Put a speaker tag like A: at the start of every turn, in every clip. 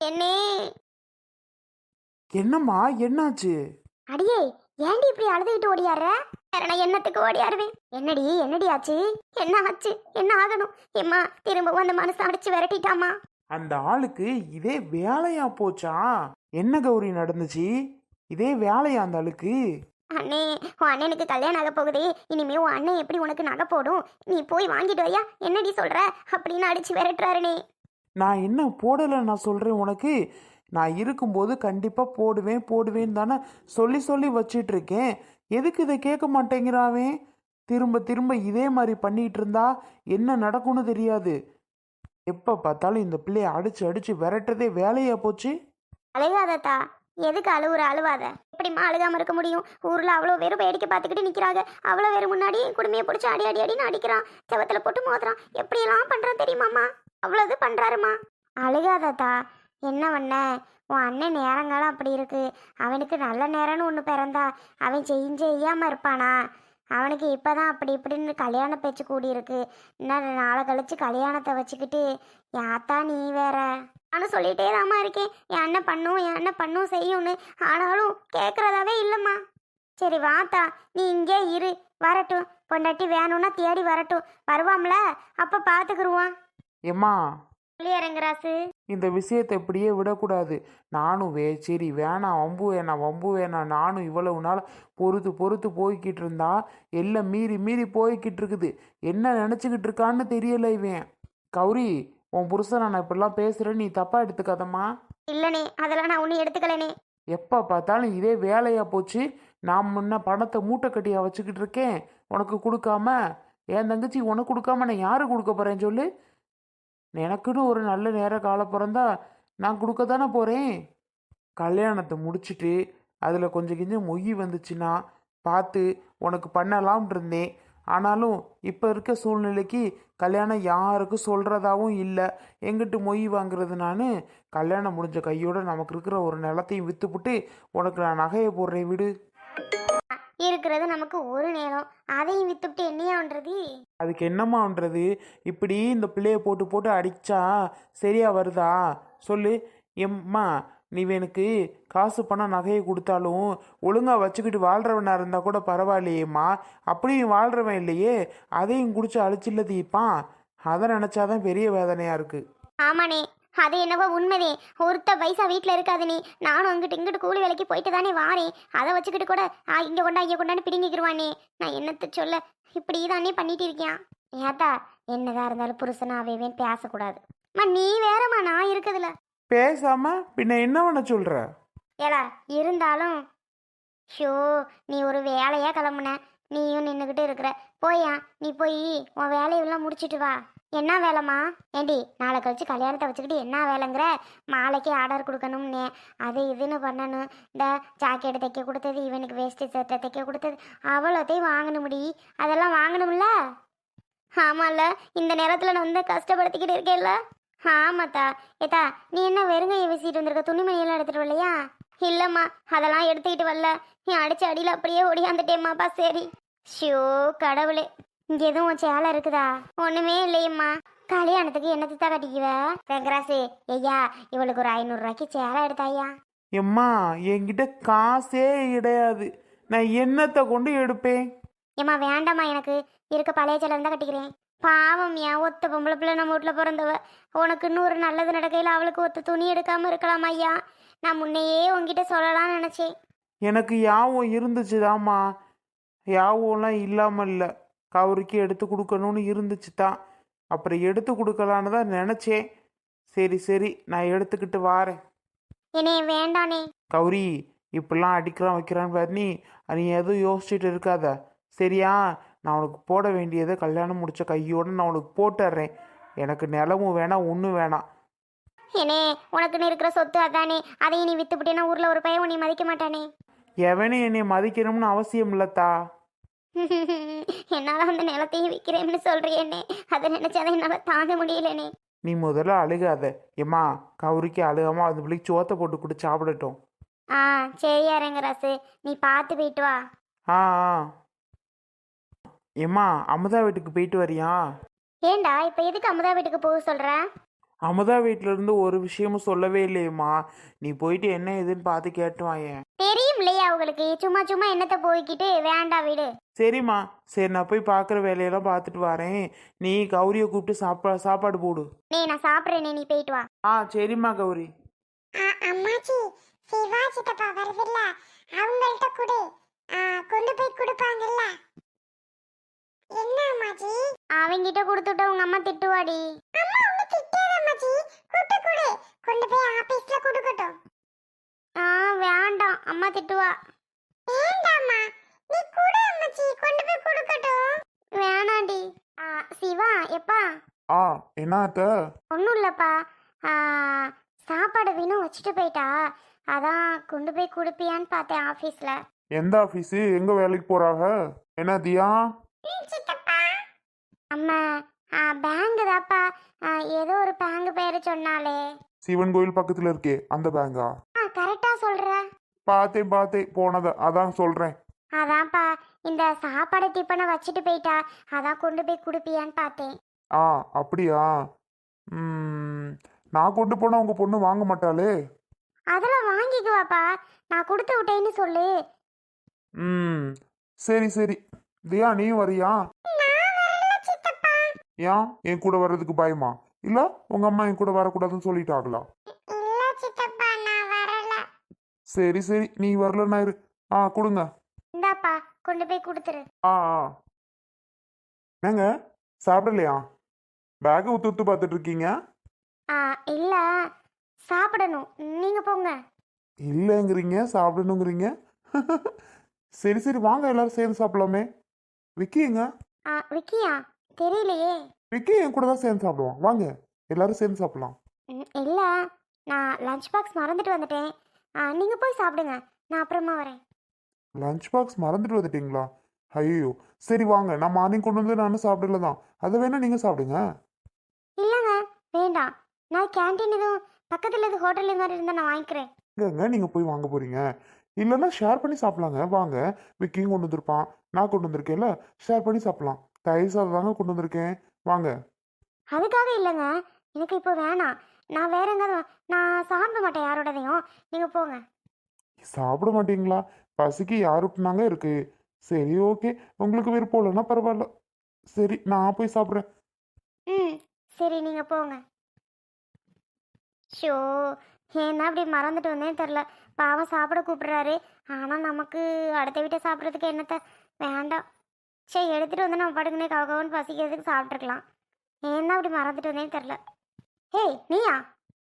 A: என்னே.
B: என்னம்மா என்னாச்சு?
A: அடியே, ஏன்டி இப்படி அழுதுகிட்டு ஓடியார? வேற நான் என்னத்துக்கு ஓடியாருவேன்? என்னடி என்னடி ஆச்சு? என்ன ஆச்சு? என்ன ஆகணும்? எம்மா, திரும்பவும் அந்த மனசை அடிச்சு விரட்டிட்டாமா.
B: அந்த ஆளுக்கு இதே வேலையா போச்சா? என்ன கௌரி நடந்துச்சு? இதே வேலையா அந்த ஆளுக்கு?
A: அண்ணே, உன் அண்ணனுக்கு கல்யாணம் ஆக போகுது. இனிமே உன் அண்ணன் எப்படி உனக்கு நகை போடும்? நீ போய் வாங்கிட்டு வையா. என்னடி சொல்ற? அப்படின்னு அடிச்சு விரட்டுறாருனே.
B: நான் என்ன போடலை நான் சொல்கிறேன் உனக்கு. நான் இருக்கும்போது கண்டிப்பாக போடுவேன் போடுவேன்னு தானே சொல்லி சொல்லி வச்சிட்டு இருக்கேன். எதுக்கு இதை கேட்க மாட்டேங்கிறாவே? திரும்ப திரும்ப இதே மாதிரி பண்ணிட்டு இருந்தா என்ன நடக்கும்னு தெரியாது. எப்போ பார்த்தாலும் இந்த பிள்ளைய அடிச்சு அடிச்சு விரட்டுறதே வேலையா போச்சு.
A: அழுகாதத்தா. எதுக்கு அழுவாத? எப்படிம்மா அழுகாம இருக்க முடியும்? ஊர்ல அவ்வளோ பேரும் வேடிக்கை பார்த்துக்கிட்டு நிக்கிறாங்க. அவ்வளோ பேர் முன்னாடி குடுமையை பிடிச்சி அடி அடி அடின்னு அடிக்கிறான். செவத்துல போட்டு மோதுறான். எப்படியெல்லாம் பண்றான் தெரியுமாம்மா? அவ்வளவு பண்றாருமா. அழுகாதத்தா. என்ன பண்ண? உன் அண்ணன் நேரங்காலம் அப்படி இருக்கு. அவனுக்கு நல்ல நேரம்னு ஒன்று பிறந்தா அவன் செய்யாம இருப்பானா? அவனுக்கு இப்பதான் அப்படி இப்படின்னு கல்யாண பேச்சு கூடி இருக்கு. இன்னும் நாளை கழிச்சு கல்யாணத்தை வச்சுக்கிட்டு யாத்தா நீ வேற. நானும் சொல்லிட்டே தாம்மா இருக்கேன், என் அண்ணன் பண்ணும் செய்யும்னு. ஆனாலும் கேட்குறதாவே இல்லைம்மா. சரி வாத்தா, நீ இங்கே இரு. வரட்டும், பொண்டாட்டி வேணும்னா தேடி வரட்டும். வருவாம்ல, அப்போ பார்த்துக்குருவான்.
B: ஏம்மா,
A: சொல்லியாரங்கராசு.
B: இந்த விஷயத்தை இப்படியே விடக்கூடாது. நானும் சரி வேணாம், வம்பு வேணாம் நானும் இவ்வளவு நாள் பொறுத்து பொறுத்து போய்கிட்டு இருந்தா எல்லாம் மீறி மீறி போய்கிட்டு இருக்குது. என்ன நினச்சிக்கிட்டு இருக்கான்னு தெரியல இவன். கௌரி, உன் புருஷன் நான் இப்படிலாம் பேசுகிறேன், நீ தப்பாக எடுத்துக்காதம்மா.
A: இல்லனே, அதெல்லாம் நான் ஒன்றும் எடுத்துக்கலனே.
B: எப்போ பார்த்தாலும் இதே வேலையாக போச்சு. நான் முன்ன பணத்தை மூட்டை கட்டியா வச்சுக்கிட்டு இருக்கேன் உனக்கு கொடுக்காம. என் தங்கச்சி உனக்கு கொடுக்காம நான் யாரு கொடுக்க போகிறேன்னு சொல்லு. எனக்குன்னு ஒரு நல்ல நேர காலம் பிறந்தா நான் கொடுக்க தானே போகிறேன். கல்யாணத்தை முடிச்சுட்டு அதில் கொஞ்சம் கொஞ்சம் மொய் வந்துச்சுன்னா பார்த்து உனக்கு பண்ணலாம்னு இருந்தேன். ஆனாலும் இப்போ இருக்க சூழ்நிலைக்கு கல்யாணம் யாருக்கும் சொல்கிறதாவும் இல்லை. எங்கிட்டு மொய் வாங்குறது? நான் கல்யாணம் முடிஞ்ச கையோட நமக்கு இருக்கிற ஒரு நிலத்தையும் விற்றுப்புட்டு உனக்கு நான் நகையை போடுறேன் விடு.
A: இருக்கிறது நமக்கு ஒரு நேரம், அதையும் வித்துவிட்டு என்னையான்றது?
B: அதுக்கு என்னம்மான்றது? இப்படி இந்த பிள்ளைய போட்டு போட்டு அடிச்சா சரியா வருதா சொல்லு. எம்மா, நீ எனக்கு காசு பணம் நகையை கொடுத்தாலும் ஒழுங்காக வச்சுக்கிட்டு வாழ்கிறவனா இருந்தால் கூட பரவாயில்லையேம்மா. அப்படியும் வாழ்கிறவன் இல்லையே, அதையும் குடிச்சு அழிச்சில்ல தீப்பான். அதை நினச்சாதான் பெரிய வேதனையாக இருக்குது.
A: ஆமாண்ணே, அது என்னவோ உண்மைதே. ஒருத்த பைசா வீட்டில் இருக்காது. நீ நானும் அங்கிட்டு இங்கிட்டு கூலி வேலைக்கு போயிட்டு தானே வாரேன். அதை வச்சுக்கிட்டு கூட இங்கே கொண்டாந்து பிடிங்கிக்கிருவானே. நான் என்னத்தை சொல்ல, இப்படி தானே பண்ணிட்டு இருக்கேன். ஏத்தா, என்னதான் இருந்தாலும் புருஷனாவேன்னு பேசக்கூடாது. நீ வேறம்மா, நான் இருக்குதுல.
B: பேசாம பின்ன என்ன பண்ண சொல்ற?
A: ஏலா இருந்தாலும் ஷோ, நீ ஒரு வேலையா கிளம்புன, நீயும் நின்றுக்கிட்டு இருக்கிற. போயா, நீ போய் உன் வேலையெல்லாம் முடிச்சிட்டு வா. என்ன வேலைம்மா? ஏண்டி, நாளை கழிச்சு கல்யாணத்தை வச்சுக்கிட்டு என்ன வேலைங்கிற? மாலைக்கு ஆர்டர் கொடுக்கணும்னே, அது இதுன்னு பண்ணணும். இந்த ஜாக்கெட்டு தைக்க கொடுத்தது, இவனுக்கு வேஸ்ட்டு சட்டை தைக்க கொடுத்தது, அவ்வளோத்தையும் வாங்கணும் முடி. அதெல்லாம் வாங்கணும்ல? ஆமாம்ல, இந்த நேரத்தில் நான் வந்து கஷ்டப்படுத்திக்கிட்டு இருக்கேன்ல. ஆமாத்தா. ஏத்தா, நீ என்ன வெறுங்கையை வீசிட்டு வந்திருக்க? துணிமணியெல்லாம் எடுத்துகிட்டு வரலையா? இல்லைம்மா, அதெல்லாம் எடுத்துக்கிட்டு வரல. நீ அடிச்ச அடியில் அப்படியே ஓடியாந்துட்டேம்மாப்பா. சரி. ஷோ கடவுளே, இங்கே எதுவும் சேலை இருக்குதா? ஒன்றுமே இல்லையம்மா. கல்யாணத்துக்கு என்னத்தை தான் கட்டிக்குவ? வெங்கராசு ஐயா, இவளுக்கு ஒரு 500 ரூபாய்க்கு சேலை எடுத்தாயா?
B: எம்மா, என்கிட்ட காசே கிடையாது. நான் என்னத்தை கொண்டு எடுப்பேன்?
A: ஏம்மா வேண்டாம்மா, எனக்கு இருக்க பழைய சேலை தான் கட்டிக்கிறேன். பாவம், ஏன் ஒத்த பொம்பளை பிள்ளை நம்ம வீட்டில் பிறந்தவ. உனக்கு இன்னும் ஒரு நல்லது நடக்கையில் அவளுக்கு ஒத்த துணி எடுக்காமல் இருக்கலாம் ஐயா. நான் முன்னையே உங்ககிட்ட சொல்லலாம்னு நினச்சேன்.
B: எனக்கு யாவும் இருந்துச்சுதாம்மா. யாவம்லாம் இல்லாமல் இல்லை. கௌரிக்கு எடுத்து கொடுக்கணும்னு இருந்துச்சு தான். அப்புறம் எடுத்து கொடுக்கலான்னு தான் நினச்சேன். சரி சரி, நான் எடுத்துக்கிட்டு வாரேன்.
A: என்னே வேண்டானே.
B: கௌரி, இப்படிலாம் அடிக்கிறான் வைக்கிறான்னு பாரு. நீ எதுவும் யோசிச்சுட்டு இருக்காத சரியா? நான் உனக்கு போட வேண்டியதை கல்யாணம் முடிச்ச கையோடு நான் உனக்கு போட்டுடுறேன். எனக்கு நிலமும் வேணாம், ஒன்றும் வேணாம்.
A: ஏனே, உனக்குன்னு இருக்கிற சொத்து அதானே, அதையும் நீ வித்துப்பிட்டேன்னா ஊரில் ஒரு பையன் உன்னை மதிக்க மாட்டானே.
B: எவனே என்னை மதிக்கணும்னு அவசியம் இல்லத்தா.
A: என்னால் அந்த நிலத்தையும் விற்கிறேன்னு சொல்றியேனே, அதை நினைச்சாதான் என்னால் தாங்க முடியலனே.
B: நீ முதல்ல அழுகாத. ஏம்மா, கௌரிக்கு அழுகாம அந்த பிள்ளைக்கு சோத்தை போட்டு கொடு சாப்பிடட்டும்.
A: ஆ சரியா ரங்கராசு, நீ பார்த்து போயிட்டு வா.
B: ஆ ஆ. ஏம்மா, அமுதா வீட்டுக்கு போயிட்டு வரியா?
A: ஏண்டா இப்போ எதுக்கு அமுதா வீட்டுக்கு போக சொல்ற?
B: அமுதா வீட்ல இருந்து ஒரு விஷயமும் சொல்லவே இல்லையேம்மா. நீ போயிட்டு என்ன ஏதுன்னு பார்த்து கேட்டு வாயேன்.
A: தெரியும் இல்லையா அவங்களுக்கு, சும்மா சும்மா என்னத்தை போய்க்கிட்டு வேண்டாம் விடு.
B: சரிம்மா. சரி, நான் போய் பார்க்குற வேலையெல்லாம் பார்த்துட்டு வரேன். நீ கௌரியை கூப்பிட்டு சாப்பாடு போடு.
A: நான் சாப்பிட்றேனே, நீ போயிட்டு வா.
B: சரிம்மா கௌரி.
A: அம்மாச்சி, சிவா சித்தப்பா வருதுல்ல, அவங்கள்ட்ட கொடு, கொண்டு போய் கொடுப்பாங்கல்ல. என்ன அம்மாச்சி? அவங்கிட்ட கொடுத்துட்டு உங்க அம்மா திட்டுவாடி. அம்மா உன்னை திட்டாத அம்மாச்சி, கொண்டு கொடு, கொண்டு போய் ஆபீஸ்ல கொடுக்கட்டும். வேண்டாம், அம்மா திட்டுவா. வேண்டாம்மா, நீ கொடு அம்மாச்சி, கொண்டு போய் கொடுக்கட்டும். வேணாண்டி. சிவா எப்பா?
B: என்ன அத்த?
A: ஒன்றும் இல்லைப்பா, சாப்பாடு வீணும் வச்சுட்டு போயிட்டா, அதான் கொண்டு போய் கொடுப்பியான்னு பார்த்தேன் ஆஃபீஸில்.
B: எந்த ஆஃபீஸு? எங்க வேலைக்கு போறாங்க? என்ன தியா?
A: அம்மா, பேங்கு தாப்பா, ஏதோ ஒரு பேங்கு பேர் சொன்னாலே.
B: சிவன் கோயில் பக்கத்துல இருக்கே அந்த பேங்கா?
A: கரெக்டா சொல்ற.
B: பார்த்தேன் போனத, அதான் சொல்றேன்.
A: அதான்ப்பா, இந்த சாப்பாடு டிஃபனை வச்சுட்டு போயிட்டா, அதான் கொண்டு போய் கொடுப்பியான்னு பார்த்தேன்.
B: அப்படியா? நான் கொண்டு போனா உங்க பொண்ணு வாங்க மாட்டாளே.
A: அதெல்லாம் வாங்கிக்குவாப்பா, நான் கொடுத்து விட்டேன்னு சொல்லு.
B: சரி. தியா, நீ வரியா? ஏன் என் கூட வர்றதுக்கு பயமா? இல்ல உங்க அம்மா என் கூட வரக்கூடாதுன்னு சொல்லிட்டாங்களா? சரி, நீ வரலன்னா இரு. கொடுங்க.
A: இந்தாப்பா, கொண்டு போய் கொடுத்துரு.
B: என்னங்க சாப்பிடலையா? பேக்கை உத்து பார்த்துட்டு இருக்கீங்க?
A: இல்ல, சாப்பிடணும், நீங்க போங்க.
B: இல்லைங்கிறீங்க, சாப்பிடணுங்கிறீங்க. சரி வாங்க, எல்லாரும் சேர்ந்து சாப்பிடலாமே. விக்கிங்க?
A: விக்கியா? தெரியலையே.
B: விக்கி என் கூட தான் சேர்ந்து சாப்பிடுவான். வாங்க எல்லாரும் சேர்ந்து சாப்பிடலாம்.
A: இல்ல, நான் லஞ்ச் பாக்ஸ் மறந்துட்டு வந்துட்டேன். நீங்க போய் சாப்பிடுங்க, நான் அப்புறமா வரேன்.
B: லஞ்ச் பாக்ஸ் மறந்துட்டு வந்துட்டீங்களா? ஐயோ, சரி வாங்க, நான் மார்னிங் கொண்டு வந்து நானும் சாப்பிடல தான். அதை வேணா நீங்க சாப்பிடுங்க.
A: இல்லைங்க, வேண்டாம், நான் கேன்டீன் எதுவும் பக்கத்தில் எதுவும் ஹோட்டல் மாதிரி இருந்தால் நான் வாங்கிக்கிறேன்.
B: எங்க நீங்க போய் வாங்க போறீங்க? இல்லைன்னா ஷேர் பண்ணி சாப்பிடலாங்க. வாங்க, விக்கியும் கொண்டு வந்திருப்பான், நான் கொண்டு வந்திருக்கேன்ல, ஷேர் பண்ணி சாப்பிடலாம். தயிர் சாதம் தாங்க கொண்டு வந்திருக்கேன், வாங்க.
A: அதுக்காக இல்லைங்க, எனக்கு இப்போ வேணாம். நான் வேற எங்காவது, நான் சாப்பிட மாட்டேன் யாரோடதையும், நீங்கள் போங்க.
B: சாப்பிட மாட்டீங்களா? பசிக்கு யார் விட்டுனாங்க இருக்கு. சரி ஓகே, உங்களுக்கு விருப்பம் இல்லைன்னா பரவாயில்ல. சரி, நான் போய் சாப்பிட்றேன்.
A: சரி, நீங்கள் போங்க. ஷோ, ஏன்னா அப்படி மறந்துட்டு வந்தேன்னு தெரில. பாவம் சாப்பிட கூப்பிடுறாரு, ஆனால் நமக்கு அடுத்த வீட்டை சாப்பிட்றதுக்கு என்னத்த, வேண்டாம். சரி, எடுத்துகிட்டு வந்து நம்ம படுக்குனே கவகவன்னு பசிக்கிறதுக்கு சாப்பிட்ருக்கலாம். ஏன்னா அப்படி மறந்துட்டு வந்தேன்னு தெரில. ஹேய், நீயா?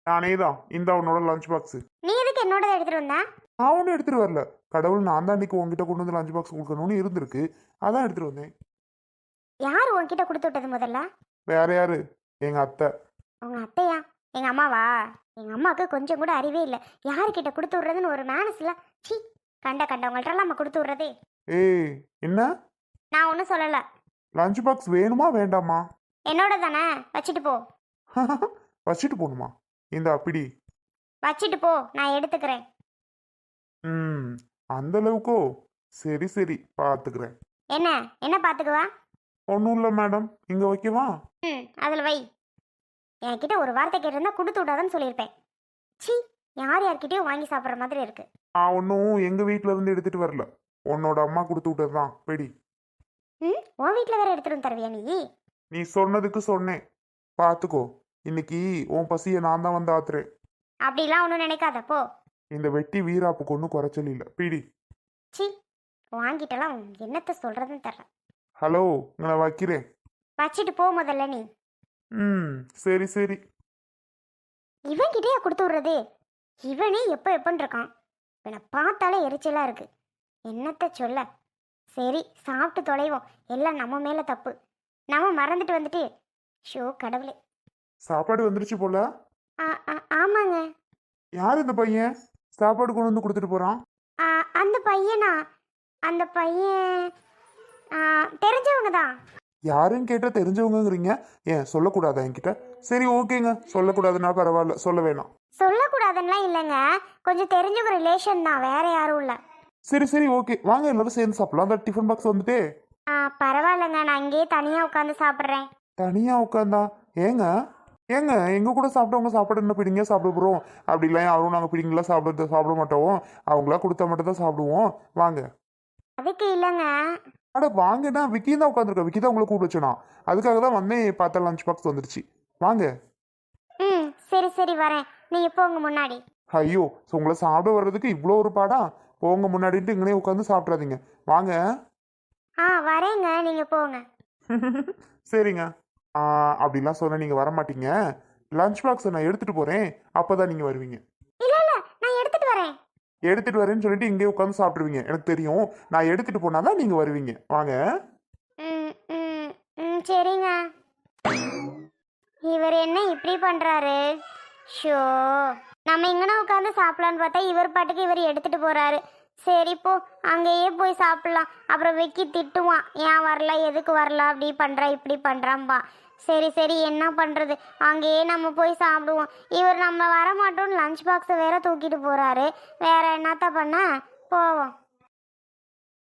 B: நானே தான். இந்த உன்னோட லஞ்ச் பாக்ஸ்.
A: நீ எதுக்கு என்னோட எடுத்துகிட்டு வந்த?
B: நான் ஒன்றும் எடுத்துகிட்டு வரல. கடவுள் நான் தான் அன்றைக்கி உங்ககிட்ட கொண்டு வந்து லஞ்ச் பாக்ஸ் கொடுக்கணும்னு இருந்திருக்கு, அதான் எடுத்துகிட்டு வந்தேன்.
A: யார் உன்கிட்ட கொடுத்து விட்டது முதல்ல?
B: வேற யாரு? எங்கள் அத்தை.
A: உங்கள் அத்தையா? எங்கள் அம்மாவா? எங்கள் அம்மாவுக்கு கொஞ்சம் கூட அறிவே இல்லை. யாருக்கிட்ட கொடுத்து விட்றதுன்னு ஒரு மேனஸ்ல. சி, கண்டவங்கள்ட்டலாம் நம்ம கொடுத்து விட்றதே.
B: ஏய், என்ன?
A: நான் ஒன்றும் சொல்லலை.
B: லஞ்ச் பாக்ஸ் வேணுமா வேண்டாமா?
A: என்னோட தானே, வச்சுட்டு போ.
B: வச்சுட்டு போகணுமா? இந்த அப்படி
A: வச்சுட்டு போ, நான் எடுத்துக்கிறேன்.
B: அந்த அளவுக்கோ? சரி பார்த்துக்கிறேன்.
A: என்ன பார்த்துக்குவா?
B: ஒன்றும் இல்லை மேடம், இங்கே வைக்கவா?
A: அதில் வை. என்கிட்ட ஒரு வார்த்தை கேட்டிருந்தா கொடுத்து விடாதன்னு சொல்லியிருப்பேன். சி, யார்கிட்டயும் வாங்கி சாப்பிட்ற மாதிரி இருக்கு.
B: ஒன்றும் எங்கள் வீட்டில் இருந்து எடுத்துகிட்டு வரல, உன்னோட அம்மா கொடுத்து விட்டது தான். பெடி.
A: உன் வீட்டில் வேற எடுத்துட்டு வந்து தருவியா நீ?
B: நீ சொன்னதுக்கு சொன்னேன், பார்த்துக்கோ. இன்னைக்கு உன் பசியை நான் தான் வந்து ஆத்துறேன்.
A: அப்படிலாம் ஒன்றும் நினைக்காத, போ.
B: இந்த வெட்டி வீராப்புக்கு ஒன்றும் குறைச்சல் இல்லை. பீடி.
A: சி, வாங்கிட்டலாம், என்னத்த சொல்றதுன்னு தெரியல.
B: ஹலோ, நான் வைக்கிறேன்.
A: வச்சுட்டு போ முதல்ல நீ.
B: சரி.
A: இவன்கிட்டயே கொடுத்து விடுறது? இவனே எப்பன்னு இருக்கான். இவனை பார்த்தாலே எரிச்சலா இருக்கு, என்னத்த சொல்ல. சரி, சாப்பிட்டு தொலைவோம். எல்லாம் நம்ம மேல தப்பு, நம்ம மறந்துட்டு வந்துட்டு. ஷோ கடவுளே.
B: சாப்பாடு வந்துருச்சு போல.
A: ஆமாங்க.
B: யார் இந்த பையன் சாப்பாடு கொண்டு வந்து கொடுத்துட்டு போறான்?
A: அந்த பையனா? அந்த பையன் தெரிஞ்சவங்க தான்.
B: யாருன்னு கேட்டா தெரிஞ்சவங்கிறீங்க, ஏன் சொல்லக்கூடாதா என்கிட்ட? சரி ஓகேங்க, சொல்லக்கூடாதுன்னா பரவாயில்ல, சொல்ல வேணாம்.
A: சொல்லக்கூடாதுன்னா இல்லைங்க, கொஞ்சம் தெரிஞ்சவங்க ரிலேஷன் தான், வேற யாரும் இல்லை.
B: சரி ஓகே, வாங்க எல்லாரும் சேர்ந்து சாப்பிடலாம். அந்த டிஃபன் பாக்ஸ் வந்துட்டே.
A: பரவாயில்லைங்க, நான் இங்கேயே தனியாக உட்காந்து சாப்பிட்றேன்.
B: தனியா உட்காந்தா? ஏங்க
C: ஏங்க எங்க கூட சாப்பிட்டவங்க சாப்பாடு என்ன பிடிங்க சாப்பிட போகிறோம். அப்படி இல்லை யாரும் நாங்கள் பிடிங்கலாம் சாப்பிட மாட்டோம். அவங்களா கொடுத்தா மட்டும் தான் சாப்பிடுவோம். வாங்க.
A: அதுக்கு இல்லைங்க.
C: அட வாங்கன்னா விக்கி தான் உட்காந்துருக்கா. விக்கி தான் உங்களை கூப்பிட்டு வச்சனா. அதுக்காக தான் வந்தேன். பார்த்தா லஞ்ச் பாக்ஸ் வந்துருச்சு. வாங்க.
A: ம் சரி சரி வரேன், நீங்கள் போங்க முன்னாடி.
C: ஐயோ உங்களை சாப்பிட வர்றதுக்கு இவ்வளோ ஒரு பாடா. போங்க முன்னாடிட்டு இங்கனே உட்காந்து சாப்பிட்றாதீங்க. வாங்க.
A: ஆ வரேங்க, நீங்கள் போங்க.
C: சரிங்க. அப்படிலாம் சொன்ன நீங்கள் வர மாட்டீங்க. லஞ்ச் பாக்ஸை நான் எடுத்துகிட்டு போகிறேன். அப்போ தான் நீங்கள் வருவீங்க.
A: இல்லை இல்லை, நான் எடுத்துகிட்டு வரேன்.
C: எடுத்துகிட்டு வரேன்னு சொல்லிட்டு இங்கே உட்காந்து சாப்பிட்ருவீங்க. எனக்கு தெரியும். நான் எடுத்துகிட்டு போனால் தான் நீங்கள் வருவீங்க. வாங்க.
A: ம் ம் ம் சரிங்க. இவர் என்ன இப்படி பண்ணுறாரு? ஷோ, நம்ம இங்கன உட்காந்து சாப்பிடலான்னு பார்த்தா இவர் பாட்டுக்கு இவர் எடுத்துகிட்டு போகிறாரு. சரி போ, அங்கேயே போய் சாப்பிட்லாம். அப்புறம் விக்கி திட்டுவான், ஏன் வரல, எதுக்கு வரல, அப்படி பண்ணுறா இப்படி பண்ணுறான்பா. சரி சரி என்ன பண்ணுறது, அங்கேயே நம்ம போய் சாப்பிடுவோம். இவர் நம்ம வரமாட்டோம்னு லஞ்ச் பாக்ஸை வேற தூக்கிட்டு போகிறாரு. வேற என்னத்த பண்ண, போவோம்.